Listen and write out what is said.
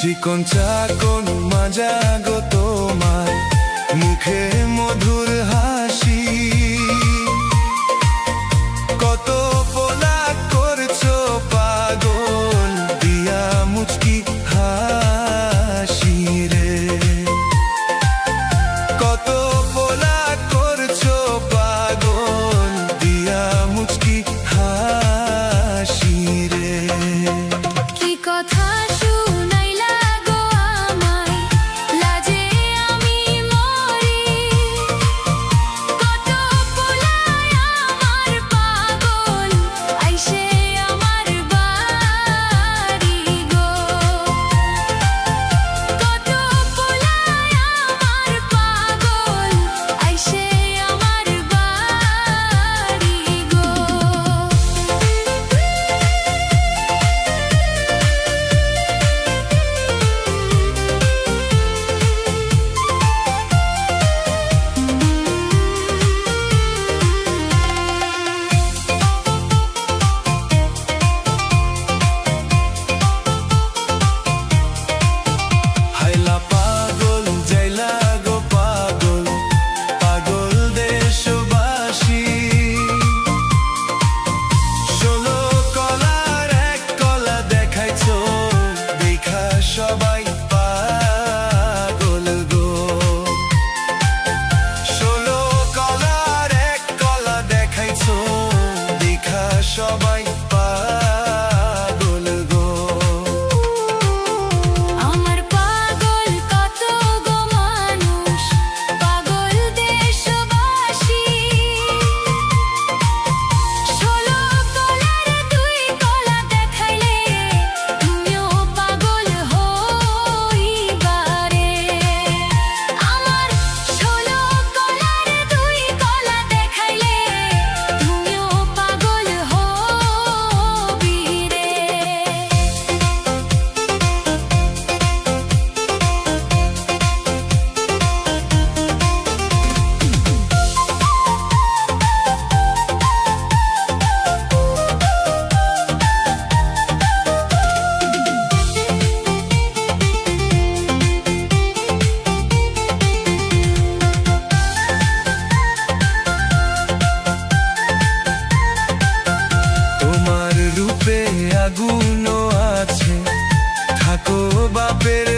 চিকন চাকন মাজা গো তোমার মুখে মধুর হাসি, কত পোলা করছো পাগল দিয়া মুচকি হাসি রে, কত পোলা করছো পাগল দিয়া মুচকি হাসি রে। কি কথা সবাই পাগল গো, 16 কলার এক কলা দেখাইছো দেখা সবাই পাগল গো। আমার পাগল কত গো মানুষ, পাগল দেশবাসী, 16 কলার 2 কলা দেখাইলে তুমিও পাগল হইবারে। আমার 16 কলার 2 কলা দেখাইলে তুমিও পাগল হবিরে। তোমার রূপে আগুনও আছে, থাকো বাপের